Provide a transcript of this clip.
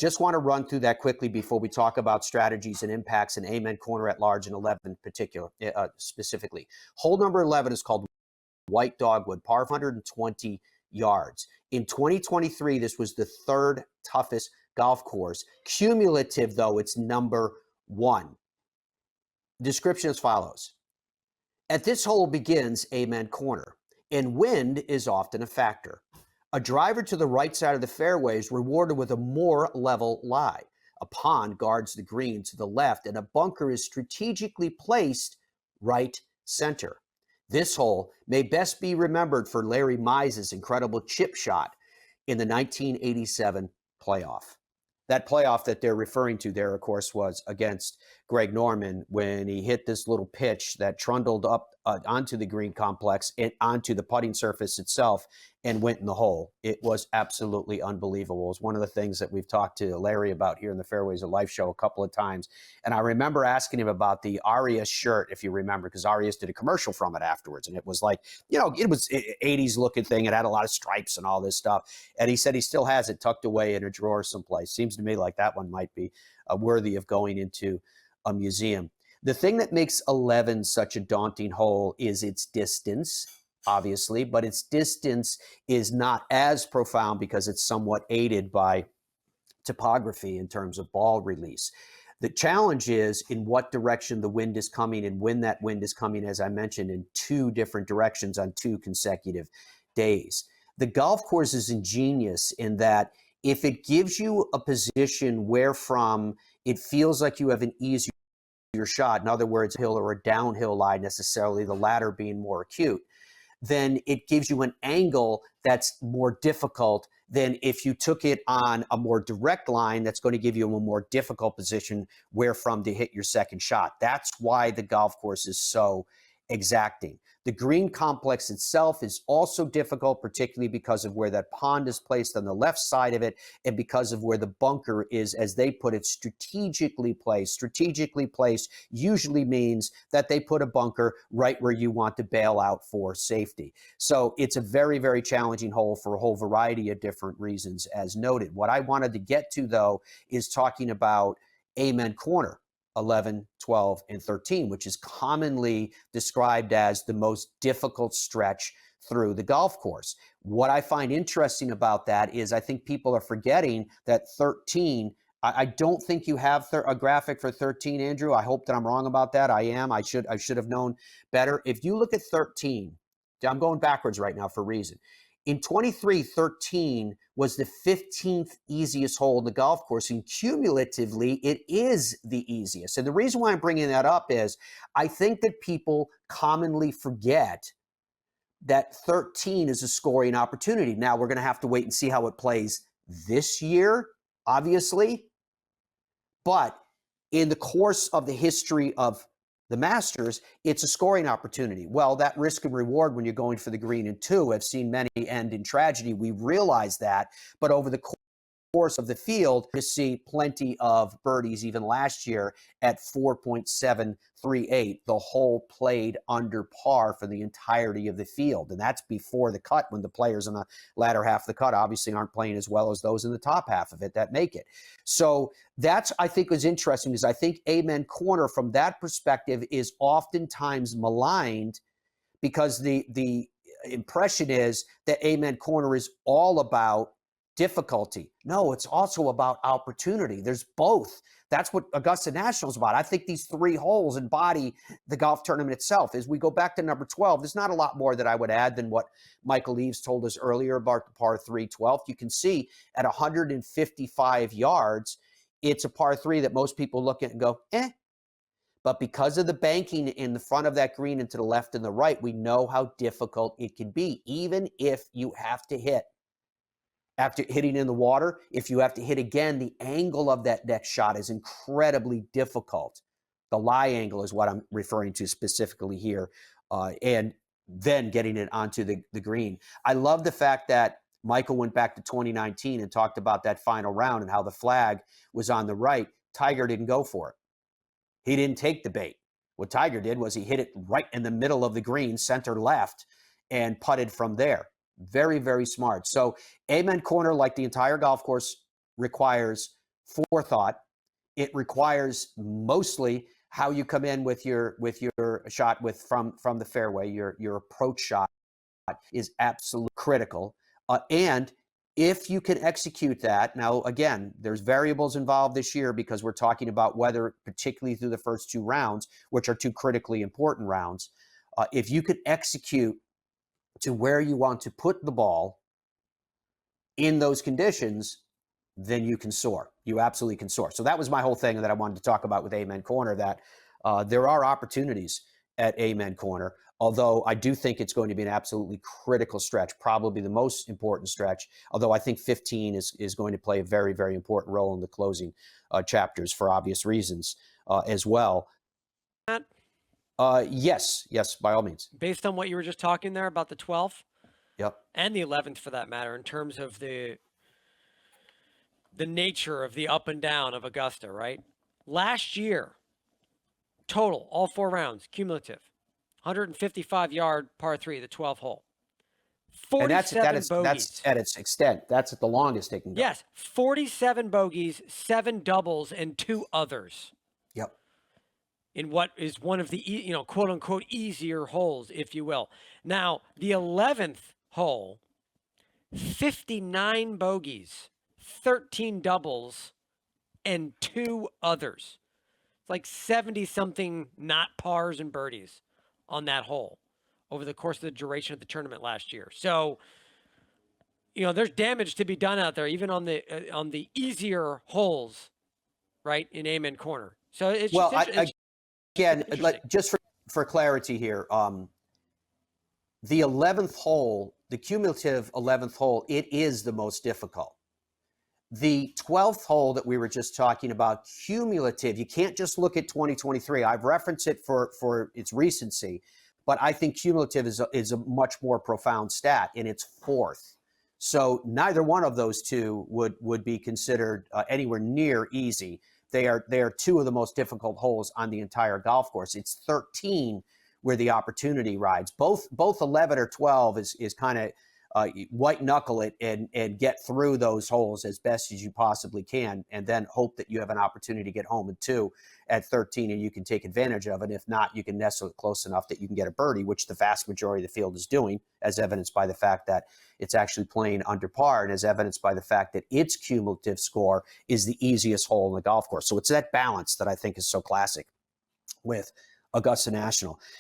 just want to run through that quickly before we talk about strategies and impacts in Amen Corner at large and 11 particular, specifically. Hole number 11 is called White Dogwood, par 120 yards. In 2023, this was the third toughest golf course. Cumulative, though, it's number 1. Description as follows. At this hole begins Amen Corner, and wind is often a factor. A driver to the right side of the fairway is rewarded with a more level lie. A pond guards the green to the left, and a bunker is strategically placed right center. This hole may best be remembered for Larry Mize's incredible chip shot in the 1987 playoff. That playoff that they're referring to there, of course, was against Greg Norman when he hit this little pitch that trundled up onto the green complex and onto the putting surface itself and went in the hole. It was absolutely unbelievable. It was one of the things that we've talked to Larry about here in the Fairways of Life show a couple of times. And I remember asking him about the Arias shirt, if you remember, because Arias did a commercial from it afterwards. And it was like, it was 80s looking thing. It had a lot of stripes and all this stuff. And he said he still has it tucked away in a drawer someplace. Seems to me like that one might be worthy of going into a museum. The thing that makes 11 such a daunting hole is its distance, obviously, but its distance is not as profound because it's somewhat aided by topography in terms of ball release. The challenge is in what direction the wind is coming and when that wind is coming, as I mentioned, in 2 different directions on 2 consecutive days. The golf course is ingenious in that if it gives you a position where from it feels like you have an easier shot, in other words, a hill or a downhill lie necessarily, the latter being more acute, then it gives you an angle that's more difficult than if you took it on a more direct line that's going to give you a more difficult position where from to hit your second shot. That's why the golf course is so exacting. The green complex itself is also difficult, particularly because of where that pond is placed on the left side of it and because of where the bunker is, as they put it, strategically placed. Strategically placed usually means that they put a bunker right where you want to bail out for safety. So it's a very, very challenging hole for a whole variety of different reasons, as noted. What I wanted to get to, though, is talking about Amen Corner. 11, 12, and 13, which is commonly described as the most difficult stretch through the golf course. What I find interesting about that is I think people are forgetting that 13, I don't think you have a graphic for 13, Andrew. I hope that I'm wrong about that. I am. I should have known better. If you look at 13, I'm going backwards right now for a reason. In 23, 13 was the 15th easiest hole in the golf course, and cumulatively, it is the easiest. And the reason why I'm bringing that up is I think that people commonly forget that 13 is a scoring opportunity. Now, we're going to have to wait and see how it plays this year, obviously. But in the course of the history of the Masters, it's a scoring opportunity. Well, that risk and reward when you're going for the green in 2, I've seen many end in tragedy. We realize that, but over the course of the field, you see plenty of birdies, even last year at 4.738. The hole played under par for the entirety of the field, and that's before the cut, when the players in the latter half of the cut obviously aren't playing as well as those in the top half of it that make it. So that's, I think, was interesting, because I think Amen Corner from that perspective is oftentimes maligned because the impression is that Amen Corner is all about difficulty. No, it's also about opportunity. There's both. That's what Augusta National is about. I think these 3 holes embody the golf tournament itself. As we go back to number 12, there's not a lot more that I would add than what Michael Eaves told us earlier about the par 3 12th. You can see at 155 yards, it's a par 3 that most people look at and go, eh. But because of the banking in the front of that green and to the left and the right, we know how difficult it can be, even if you have to hit. After hitting in the water, if you have to hit again, the angle of that next shot is incredibly difficult. The lie angle is what I'm referring to specifically here, and then getting it onto the green. I love the fact that Michael went back to 2019 and talked about that final round and how the flag was on the right. Tiger didn't go for it. He didn't take the bait. What Tiger did was he hit it right in the middle of the green, center left, and putted from there. Very, very smart. So Amen Corner, like the entire golf course, requires forethought. It requires mostly how you come in with your shot from the fairway. Your approach shot is absolutely critical. And if you can execute that, now again, there's variables involved this year because we're talking about weather, particularly through the first 2 rounds, which are 2 critically important rounds. If you could execute to where you want to put the ball in those conditions, then you can soar. You absolutely can soar. So that was my whole thing that I wanted to talk about with Amen Corner, that there are opportunities at Amen Corner, although I do think it's going to be an absolutely critical stretch, probably the most important stretch, although I think 15 is going to play a very, very important role in the closing chapters for obvious reasons as well. Yes, by all means. Based on what you were just talking there about the 12th Yep. and the 11th for that matter, in terms of the nature of the up and down of Augusta, right? Last year, total, all 4 rounds, cumulative, 155-yard par 3, the 12th hole. 47 bogeys. That's at its extent. That's at the longest it can go. Yes, 47 bogeys, 7 doubles, and 2 others. Yep. In what is one of the, quote unquote, easier holes, if you will. Now, the 11th hole, 59 bogeys, 13 doubles, and 2 others. It's like 70-something not pars and birdies on that hole over the course of the duration of the tournament last year. So, there's damage to be done out there, even on the easier holes, right, in Amen Corner. So it's again, just for clarity here, the 11th hole, the cumulative 11th hole, it is the most difficult. The 12th hole that we were just talking about, cumulative, you can't just look at 2023. I've referenced it for its recency, but I think cumulative is a much more profound stat, and it's 4th. So neither one of those two would be considered anywhere near easy. They are 2 of the most difficult holes on the entire golf course. It's 13 where the opportunity rides. Both 11 or 12 is kind of white knuckle it and get through those holes as best as you possibly can, and then hope that you have an opportunity to get home in 2 at 13 and you can take advantage of it. If not, you can nestle it close enough that you can get a birdie, which the vast majority of the field is doing, as evidenced by the fact that it's actually playing under par, and as evidenced by the fact that its cumulative score is the easiest hole in the golf course. So it's that balance that I think is so classic with Augusta National.